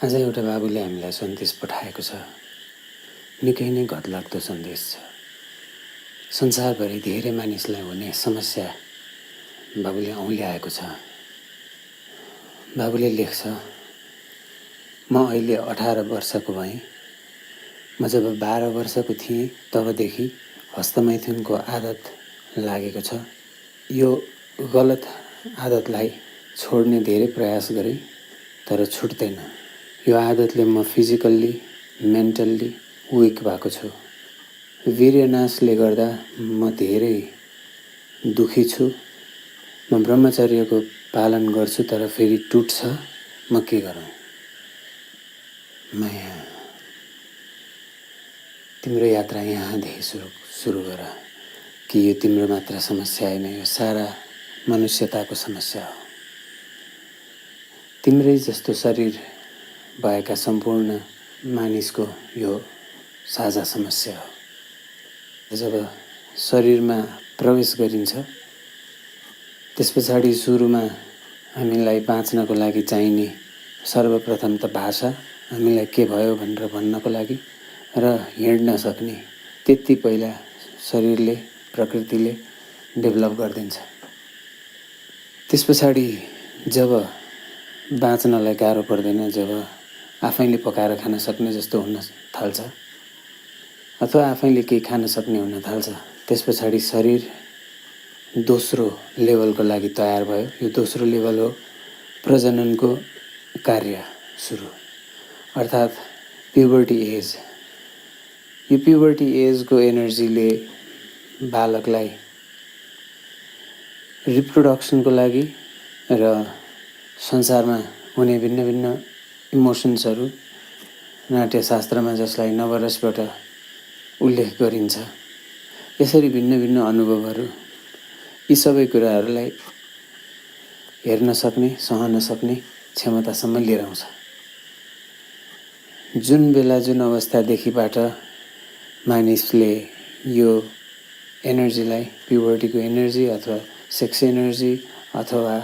आज एउटा बाबुले हामीलाई सन्देश पठाएको छ। निकै नै घतलाग्दो सन्देश छ। संसारभरि धेरै मानिसलाई हुने समस्या बाबुले औँल्याएको छ। बाबुले लेख्छ, म अहिले 18 वर्षको भएँ। म जब 12 वर्षको थिएँ तबदेखि हस्तमैथुनको आदत लागेको छ। यो गलत आदतलाई छोड्ने धेरै प्रयास गरेँ तर छुट्दैन। यो आदतले म फिजिकल्ली मेन्टल्ली विक भएको छु। वीर्यनाशले गर्दा म धेरै दुखी छु। म ब्रह्मचर्यको पालन गर्छु तर फेरि टुट्छ। म के गरौँ? माया, तिम्रो यात्रा यहाँदेखि सुरु गर कि यो तिम्रो मात्र समस्या होइन, यो सारा मनुष्यताको समस्या हो। तिम्रै जस्तो शरीर भएका सम्पूर्ण मानिसको यो साझा समस्या हो। जब शरीरमा प्रवेश गरिन्छ त्यस पछाडि सुरुमा हामीलाई बाँच्नको लागि चाहिने सर्वप्रथम त भाषा, हामीलाई के भयो भनेर भन्नको लागि र हिँड्न सक्ने त्यति पहिला शरीरले प्रकृतिले डेभलप गरिदिन्छ। त्यस पछाडि जब बाँच्नलाई गाह्रो पर्दैन, जब आफैले पकाएर खान सक्ने जस्तो हुन थाल्छ अथवा आफैले केही खान सक्ने हुन थाल्छ, त्यस पछाडि शरीर दोस्रो लेभलको लागि तयार भयो। यो दोस्रो लेभल हो प्रजननको कार्य सुरु, अर्थात् प्युबर्टी एज। यो प्युबर्टी एजको एनर्जीले बालकलाई रिप्रोडक्सनको लागि र संसारमा हुने भिन्न भिन्न इमोसन्सहरू, नाट्यशास्त्रमा जसलाई नवरसबाट उल्लेख गरिन्छ, यसरी भिन्न भिन्न अनुभवहरू, यी सबै कुराहरूलाई हेर्न सक्ने, सहन सक्ने क्षमतासम्म लिएर आउँछ। जुन बेला जुन अवस्थादेखिबाट मानिसले यो एनर्जीलाई, प्युबर्टीको एनर्जी अथवा सेक्स एनर्जी अथवा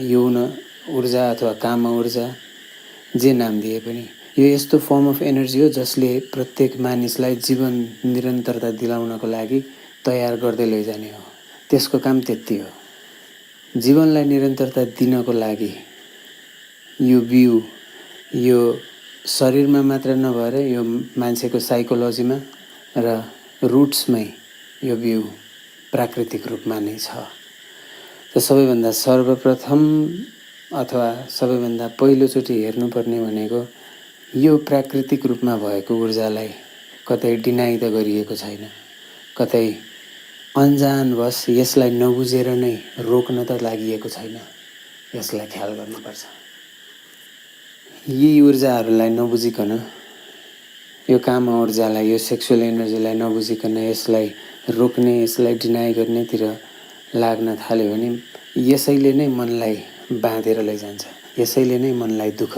यौन ऊर्जा अथवा काम ऊर्जा, जे नाम दिए पनि, यो यस्तो फर्म अफ एनर्जी हो जसले प्रत्येक मानिसलाई जीवन निरन्तरता दिलाउनको लागि तयार गर्दै लैजाने हो। त्यसको काम त्यति हो। जीवनलाई निरन्तरता दिनको लागि यो बिउ, यो शरीरमा मात्र नभएर यो मान्छेको साइकोलोजीमा र रुट्समै यो बिउ प्राकृतिक रूपमा नै छ। त सबैभन्दा सर्वप्रथम अथवा सबैभन्दा पहिलोचोटि हेर्नुपर्ने भनेको यो प्राकृतिक रूपमा भएको ऊर्जालाई कतै डिनाइ त गरिएको छैन, कतै अन्जानवश यसलाई नबुझेर नै रोक्न त लागि छैन। यसलाई ख्याल गर्नुपर्छ। यी ऊर्जाहरूलाई नबुझिकन, यो काम ऊर्जालाई, यो सेक्सुअल एनर्जीलाई नबुझिकन यसलाई रोक्ने, यसलाई डिनाइ गर्नेतिर लाग्न थाल्यो भने यसैले नै मनलाई बाँधेर लैजान्छ। यसैले नै मनलाई दुःख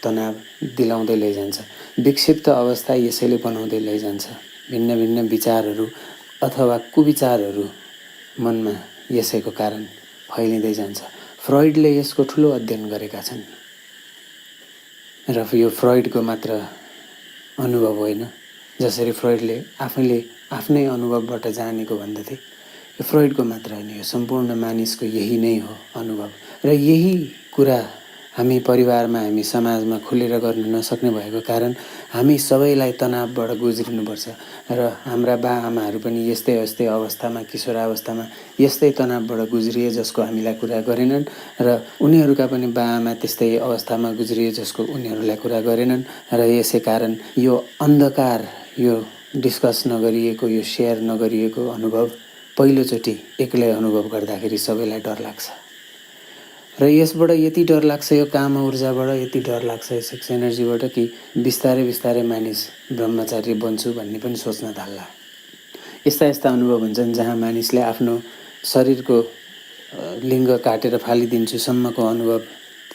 तनाव दिलाउँदै लैजान्छ। विक्षिप्त अवस्था यसैले बनाउँदै लैजान्छ। भिन्न भिन्न विचारहरू अथवा कुविचारहरू मनमा यसैको कारण फैलिँदै जान्छ। फ्रॉइडले यसको ठुलो अध्ययन गरेका छन् र यो फ्रॉइडको मात्र अनुभव होइन। जसरी फ्रॉइडले आफैले आफ्नै अनुभवबाट जानेको भन्दथे, यो फ्रॉइडको मात्र होइन, यो सम्पूर्ण मानिसको यही नै हो अनुभव। र यही कुरा हामी परिवारमा, हामी समाजमा खुलेर गर्न नसक्ने भएको कारण हामी सबैलाई तनावबाट गुज्रिनुपर्छ र हाम्रा बाआमाहरू पनि यस्तै यस्तै अवस्थामा, किशोरावस्थामा यस्तै तनावबाट गुज्रिए जसको हामीलाई कुरा गरेनन् र उनीहरूका पनि बाआमा त्यस्तै अवस्थामा गुज्रिए जसको उनीहरूलाई कुरा गरेनन् र यसै कारण यो अन्धकार, यो डिस्कस नगरिएको, यो सेयर नगरिएको अनुभव पहिलोचोटि एक्लै अनुभव गर्दाखेरि सबैलाई डर लाग्छ। र यसबाट यति डर लाग्छ, यो काम ऊर्जाबाट यति डर लाग्छ, यो सेक्स एनर्जीबाट कि बिस्तारै बिस्तारै मानिस ब्रह्मचारी बन्छु भन्ने पनि सोच्न थाल्ला। यस्ता यस्ता अनुभव हुन्छन् जहाँ मानिसले आफ्नो शरीरको लिङ्ग काटेर फालिदिन्छु सम्मको अनुभव,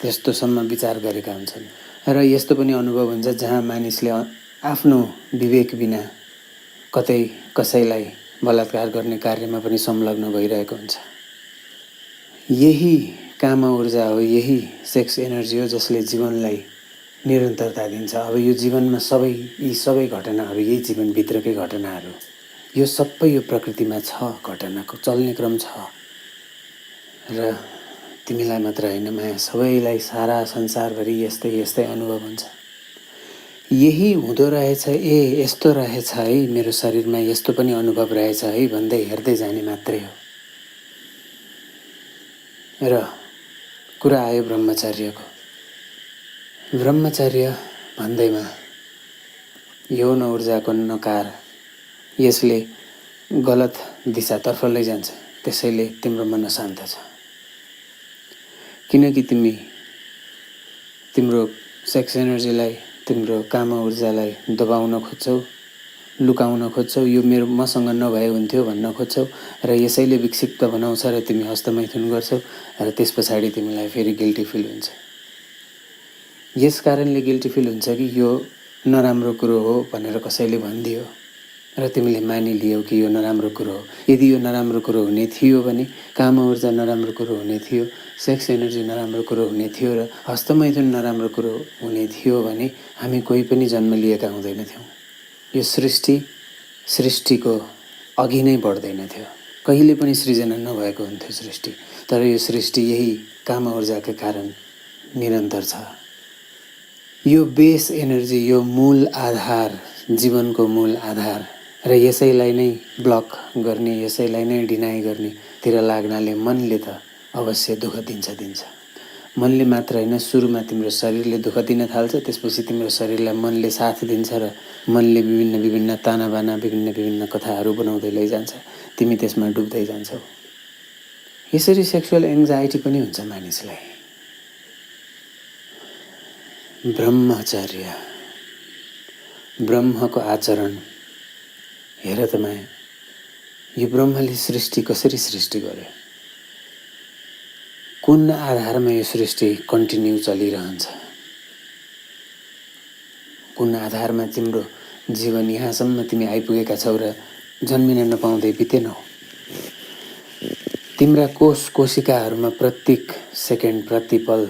त्यस्तोसम्म विचार गरेका हुन्छन्। र यस्तो पनि अनुभव हुन्छ जहाँ मानिसले आफ्नो विवेक बिना कतै कसैलाई बलात्कार गर्ने कार्यमा पनि संलग्न भइरहेको हुन्छ। यही काम ऊर्जा हो, यही सेक्स एनर्जी हो जसले जीवनलाई निरन्तरता दिन्छ। अब यो जीवनमा यी सबै घटनाहरू यही जीवनभित्रकै घटनाहरू, यो सबै यो प्रकृतिमा छ, घटनाको चल्ने क्रम छ। र तिमीलाई मात्र होइन, माया सबैलाई, सारा संसारभरि यस्तै यस्तै अनुभव हुन्छ। यही हुँदो रहेछ, यस्तो रहेछ है, मेरो शरीरमा यस्तो पनि अनुभव रहेछ है भन्दै हेर्दै जाने मात्रै हो। र कुरा आयो ब्रह्मचर्यको। ब्रह्मचर्य भन्दैमा यौन ऊर्जाको नकार, यसले गलत दिशातर्फ लैजान्छ। त्यसैले तिम्रो मन अशान्त छ, किनकि तिमी तिम्रो सेक्स एनर्जीलाई, तिम्रो काम ऊर्जालाई दबाउन खोज्छौ, लुकाउन खोज्छौ। यो मसँग नभए हुन्थ्यो भन्न खोज्छौ र यसैले विक्षिप्त बनाउँछ र तिमी हस्तमैथुन गर्छौ र त्यस पछाडि तिमीलाई फेरि गिल्टी फिल हुन्छ। यस कारणले गिल्टी फिल हुन्छ कि यो नराम्रो कुरो हो भनेर कसैले भनिदियो र तिमीले मानिलियौ कि यो नराम्रो कुरो हो। यदि यो नराम्रो कुरो हुने थियो भने, काम ऊर्जा नराम्रो कुरो हुने थियो, सेक्स एनर्जी नराम्रो कुरो हुने थियो र हस्तमैथुन नराम्रो कुरो हुने थियो भने हामी कोही पनि जन्म लिएका हुँदैनथ्यौँ। यो सृष्टिको अघि नै बढ्दैनथ्यो। कहिले पनि सृजना नभएको हुन्थ्यो सृष्टि। तर यो सृष्टि यही काम ऊर्जाका कारण निरन्तर छ। यो बेस एनर्जी, यो मूल आधार, जीवनको मूल आधार, र यसैलाई नै ब्लक गर्ने, यसैलाई नै डिनाइ गर्नेतिर लाग्नाले मनले त अवश्य दुःख दिन्छ। मनले मात्र होइन, सुरुमा तिम्रो शरीरले दुःख दिन थाल्छ, त्यसपछि तिम्रो शरीरलाई मनले साथ दिन्छ र मनले विभिन्न तानाबाना, विभिन्न कथाहरू बनाउँदै लैजान्छ। तिमी त्यसमा डुब्दै जान्छौ। यसरी सेक्सुअल एङ्जाइटी पनि हुन्छ मानिसलाई। ब्रह्मचर्य, ब्रह्मको आचरण हेर त माया, यो ब्रह्मले सृष्टि कसरी सृष्टि गर्यो? कुन आधारमा यो सृष्टि कन्टिन्यू चलिरहन्छ? कुन आधारमा तिम्रो जीवन यहाँसम्म तिमी आइपुगेका छौ र जन्मिन नपाउँदै बितेनौ? तिम्रा कोशिकाहरूमा प्रत्येक सेकेन्ड, प्रतिपल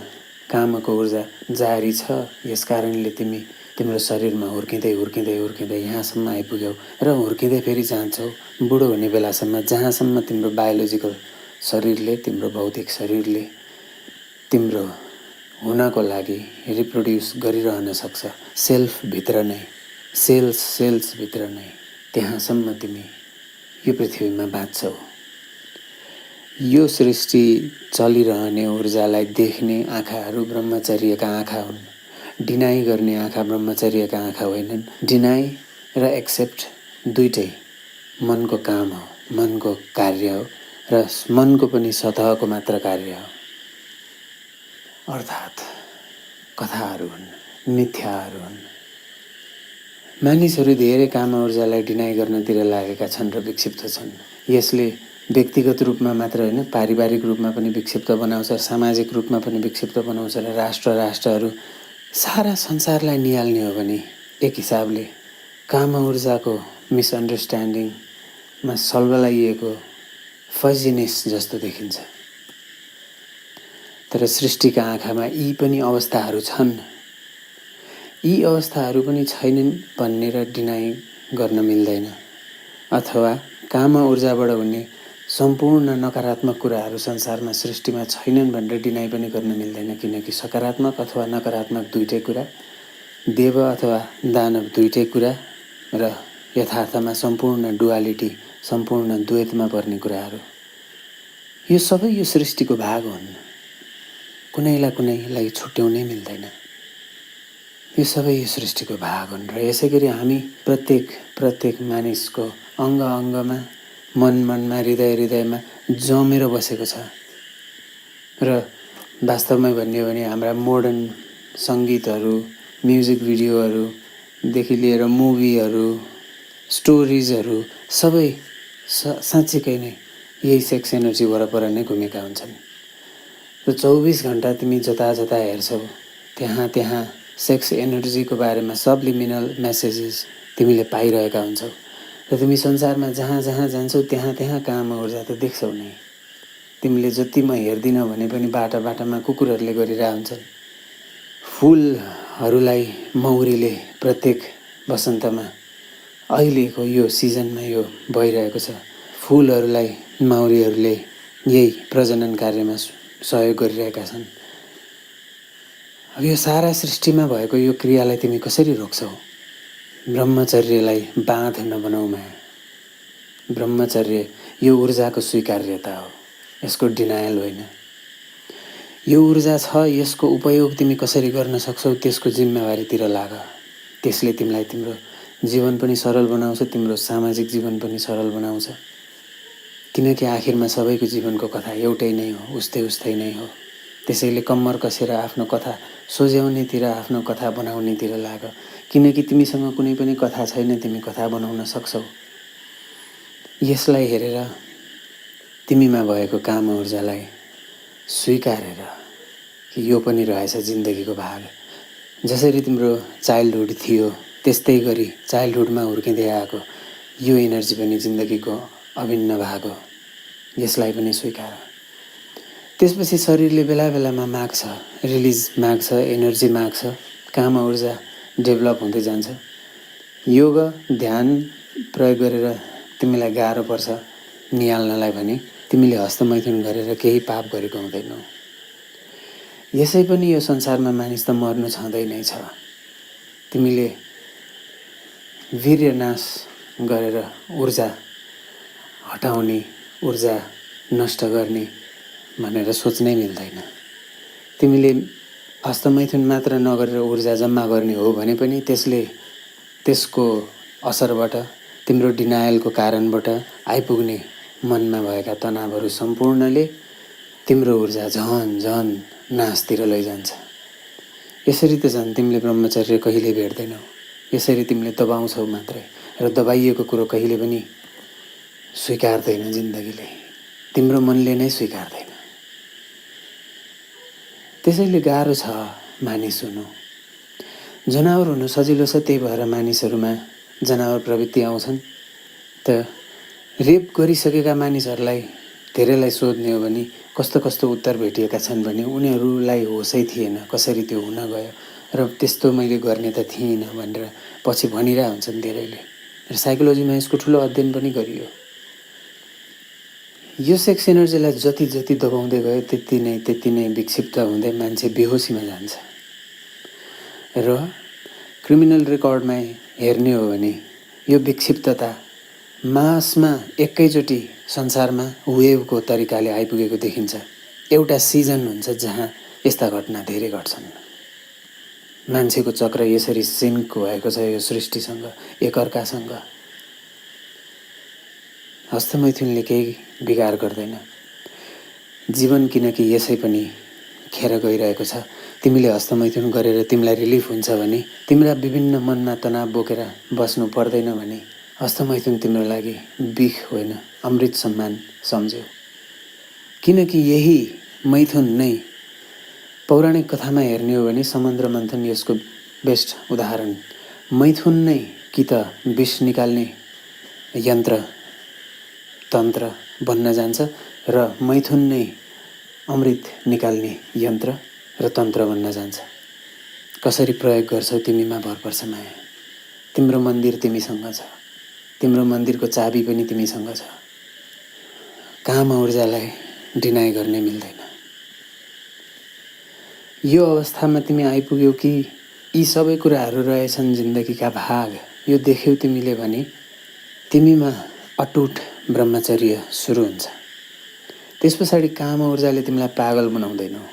कामको ऊर्जा जारी छ। यस कारणले तिमी तिम्रो शरीरमा हुर्किँदै यहाँसम्म आइपुग्यौ र हुर्किँदै फेरि जान्छौ। बुढो हुने बेलासम्म जहाँसम्म तिम्रो बायोलोजिकल शरीरले, तिम्रो भौतिक शरीरले तिम्रो हुनको लागि रिप्रोड्युस गरिरहन सक्छ, सेल्फभित्र नै, सेल्सभित्र नै, त्यहाँसम्म तिमी यो पृथ्वीमा बाँच्छौ। यो सृष्टि चलिरहने ऊर्जालाई देख्ने आँखाहरू ब्रह्मचर्यका आँखा हुन्। डिनाइ गर्ने आँखा ब्रह्मचर्यका आँखा होइनन्। डिनाइ र एक्सेप्ट दुइटै मनको काम हो, मनको कार्य हो र मनको पनि सतहको मात्र कार्य हो। अर्थात् कथाहरू हुन्, मिथ्याहरू हुन्। मानिसहरू धेरै काम ऊर्जालाई डिनाइ गर्नतिर लागेका छन् र विक्षिप्त छन्। यसले व्यक्तिगत रूपमा मात्र होइन, पारिवारिक रूपमा पनि विक्षिप्त बनाउँछ, सामाजिक रूपमा पनि विक्षिप्त बनाउँछ र राष्ट्रहरू सारा संसारलाई निहाल्ने हो भने एक हिसाबले काम ऊर्जाको मिसअन्डरस्ट्यान्डिङमा सल्बलाइएको फजिनेस जस्तो देखिन्छ। तर सृष्टिका आँखामा यी पनि अवस्थाहरू छन्। यी अवस्थाहरू पनि छैनन् भनेर डिनाइ गर्न मिल्दैन, अथवा काम ऊर्जाबाट हुने सम्पूर्ण नकारात्मक कुराहरू संसारमा सृष्टिमा छैनन् भनेर डिनाइ पनि गर्न मिल्दैन। किनकि सकारात्मक अथवा नकारात्मक दुइटै कुरा, देव अथवा दानव दुइटै कुरा र यथार्थमा सम्पूर्ण डुअलिटी, सम्पूर्ण द्वैतमा पर्ने कुराहरू, यो सबै यो सृष्टिको भाग हुन्। कुनैलाई छुट्याउनै मिल्दैन। यो सबै यो सृष्टिको भाग हुन् र यसै गरी हामी प्रत्येक मानिसको अङ्ग अङ्गमा, मनमा, हृदयमा जमेर बसेको छ। र वास्तवमै भन्ने हो भने हाम्रा मोडर्न सङ्गीतहरू, म्युजिक भिडियोहरूदेखि लिएर मुभीहरू, स्टोरिजहरू सबै साँच्चीकै नै यही सेक्स एनर्जी वरपर नै घुमेका हुन्छन्। र 24 घण्टा तिमी जता हेर्छौ त्यहाँ सेक्स एनर्जीको बारेमा सबलिमिनल मेसेजेस तिमीले पाइरहेका हुन्छौ। र तिमी संसारमा जहाँ जान्छौ त्यहाँ काम ऊर्जा त देख्छौ नै। तिमीले जति म हेर्दिनँ भने पनि बाटामा कुकुरहरूले गरिरहेका हुन्छन्। फुल फुलहरूलाई मौरीले प्रत्येक वसन्तमा अहिलेको यो सिजनमा यो भइरहेको छ। फुलहरूलाई मौरीहरूले यही प्रजनन कार्यमा सहयोग गरिरहेका छन्। अब यो सारा सृष्टिमा भएको यो क्रियालाई तिमी कसरी रोक्छौ? ब्रह्मचर्यलाई बाँध नबनाऊ माया। ब्रह्मचर्य यो ऊर्जाको स्वीकार्यता हो, यसको डिनायल होइन। यो ऊर्जा छ, यसको उपयोग तिमी कसरी गर्न सक्छौ त्यसको जिम्मेवारीतिर लाग। त्यसले तिमीलाई तिम्रो जीवन पनि सरल बनाउँछ, तिम्रो सामाजिक जीवन पनि सरल बनाउँछ। किनकि आखिरमा सबैको जीवनको कथा एउटै नै हो, उस्तै उस्तै नै हो। त्यसैले कम्मर कसेर आफ्नो कथा सोझ्याउनेतिर, आफ्नो कथा बनाउनेतिर लाग। किनकि तिमीसँग कुनै पनि कथा छैन, तिमी कथा बनाउन सक्छौ। यसलाई हेरेर तिमीमा भएको काम ऊर्जालाई स्वीकारेर कि यो पनि रहेछ जिन्दगीको भाग। जसरी तिम्रो चाइल्डहुड थियो त्यस्तै गरी चाइल्डहुडमा हुर्किँदै आएको यो एनर्जी पनि जिन्दगीको अभिन्न भाग हो। यसलाई पनि स्वीकार। त्यसपछि शरीरले बेला बेलामा माग्छ, रिलिज माग्छ, एनर्जी माग्छ, काम ऊर्जा डेभलप हुँदै जान्छ। योग ध्यान प्रयोग गरेर तिमीलाई गाह्रो पर्छ निहाल्नलाई भने तिमीले हस्तमैथुन गरेर केही पाप गरेको हुँदैनौ। यसै पनि यो संसारमा मानिस त मर्नु छँदै नै छ। तिमीले वीर्यनाश गरेर ऊर्जा हटाउने, ऊर्जा नष्ट गर्ने भनेर सोच्नै मिल्दैन। तिमीले हस्तमैथुन मात्र नगरेर ऊर्जा जम्मा गर्ने हो भने पनि त्यसको असरबाट, तिम्रो डिनायलको कारणबाट आइपुग्ने मनमा भएका तनावहरू सम्पूर्णले तिम्रो ऊर्जा झन नाशतिर लैजान्छ। यसरी त झन् तिमीले ब्रह्मचर्य कहिले भेट्दैनौ। यसरी तिमीले दबाउँछौ मात्रै, र दबाइएको कुरो कहिले पनि स्वीकार्दैन जिन्दगीले, तिम्रो मनले नै स्वीकार्दैन। त्यसैले गाह्रो छ मानिस हुनु। जनावर हुनु सजिलो छ, त्यही भएर मानिसहरूमा जनावर प्रवृत्ति आउँछन्। त रेप गरिसकेका मानिसहरूलाई धेरैलाई सोध्ने हो भने कस्तो कस्तो उत्तर भेटिएका छन् भने उनीहरूलाई होसै थिएन कसरी त्यो हुन गयो, र त्यस्तो मैले गर्ने त थिइनँ भनेर पछि भनिरहेका हुन्छन् धेरैले। र साइकोलोजीमा यसको ठुलो अध्ययन पनि गरियो। यो सेक्स एनर्जीलाई जति जति दबाउँदै गयो त्यति नै विक्षिप्त हुँदै मान्छे बेहोसीमा जान्छ। र क्रिमिनल रेकर्डमा हेर्ने हो भने यो विक्षिप्तता मासमा एकैचोटि संसारमा वेभको तरिकाले आइपुगेको देखिन्छ। एउटा सिजन हुन्छ जहाँ यस्ता घटना धेरै घट्छन्। मान्छेको चक्र यसरी सिङ्क भएको छ यो सृष्टिसँग, एकअर्कासँग। हस्तमैथुनले केही बिगार गर्दैन जीवन, किनकि यसै पनि खेर गइरहेको छ। तिमीले हस्तमैथुन गरेर तिमीलाई रिलिफ हुन्छ भने, तिम्रा विभिन्न मनमा तनाव बोकेर बस्नु पर्दैन भने हस्तमैथुन तिम्रो लागि बिख होइन, अमृत सम्मान सम्झ्यौ। किनकि यही मैथुन नै पौराणिक कथामा हेर्ने हो भने समुद्र मन्थन यसको बेस्ट उदाहरण। मैथुन नै कि त विष निकाल्ने यन्त्र तन्त्र बन्न जान्छ, र मैथुन नै अमृत निकाल्ने यन्त्र र तन्त्र बन्न जान्छ। कसरी प्रयोग गर्छौ तिमीमा भर पर्छ माया। तिम्रो मन्दिर तिमीसँग छ, तिम्रो मन्दिरको चाबी पनि तिमीसँग छ। काम ऊर्जालाई डिनाइ गर्ने मिल्दैन। यो अवस्थामा तिमी आइपुग्यौ कि यी सबै कुराहरू रहेछन् जिन्दगीका भाग, यो देख्यौ तिमीले भने तिमीमा अटुट ब्रह्मचर्य सुरु हुन्छ। त्यस पछाडि काम ऊर्जाले तिमीलाई पागल बनाउँदैनौ।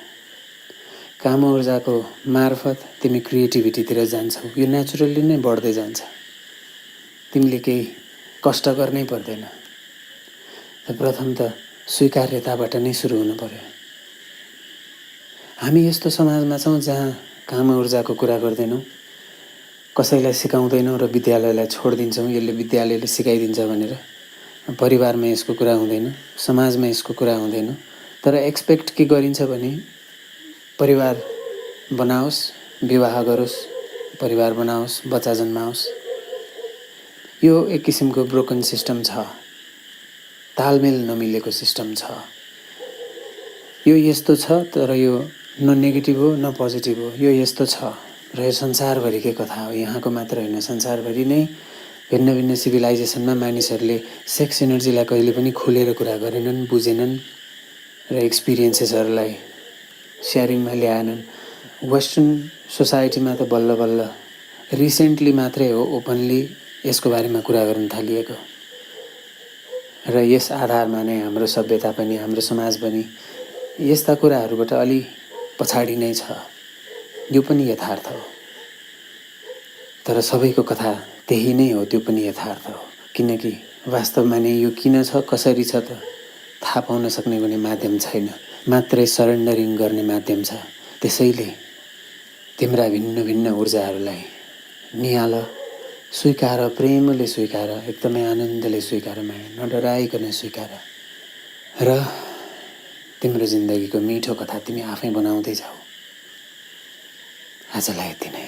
काम ऊर्जाको मार्फत तिमी क्रिएटिभिटीतिर जान्छौ। यो नेचुरली नै बढ्दै जान्छ। तिमीले केही कष्ट गर्नै पर्दैन। प्रथम त स्वीकार्यताबाट नै सुरु हुनु पर्यो। हामी यस्तो समाजमा छौँ जहाँ काम ऊर्जाको कुरा गर्दैनौँ, कसैलाई सिकाउँदैनौँ र विद्यालयलाई छोडिदिन्छौँ, यसले विद्यालयले सिकाइदिन्छ भनेर। परिवारमा यसको कुरा हुँदैन, समाजमा यसको कुरा हुँदैन। तर एक्सपेक्ट के गरिन्छ भने परिवार बनाओस्, विवाह गरोस्, परिवार बनाओस्, बच्चा जन्माओस्। यो एक किसिमको ब्रोकन सिस्टम छ, तालमेल नमिलेको सिस्टम छ। यो यस्तो छ, तर यो न नेगेटिभ हो न पोजिटिभ हो। यो यस्तो छ र यो संसारभरिकै कथा हो, यहाँको मात्र होइन, संसारभरि नै भिन्न भिन्न सिभिलाइजेसनमा मानिसहरूले सेक्स एनर्जीलाई कहिले पनि खुलेर कुरा गरेनन्, बुझेनन् र एक्सपिरियन्सेसहरूलाई सेयरिङमा ल्याएनन्। वेस्टर्न सोसाइटीमा त बल्ल बल्ल रिसेन्टली मात्रै हो ओपनली यसको बारेमा कुरा गर्न थालिएको, र यस आधारमा नै हाम्रो सभ्यता पनि हाम्रो समाज पनि यस्ता कुराहरूबाट अलि पछाडि नै छ। यो पनि यथार्थ हो, तर सबैको कथा त्यही नै हो, त्यो पनि यथार्थ हो। किनकि वास्तवमा नै यो किन छ, कसरी छ त थाहा पाउन सक्ने कुनै माध्यम छैन, मात्रै सरेन्डरिङ गर्ने माध्यम छ। त्यसैले तिम्रा भिन्न भिन्न ऊर्जाहरूलाई निहाल, स्वीकार, प्रेमले स्वीकार, एकदमै आनन्दले स्वीकार, माया नडराइकन स्वीकार, र तिम्रो जिन्दगीको मिठो कथा तिमी आफै बनाउँदै जाऊ। आजलाई यति नै।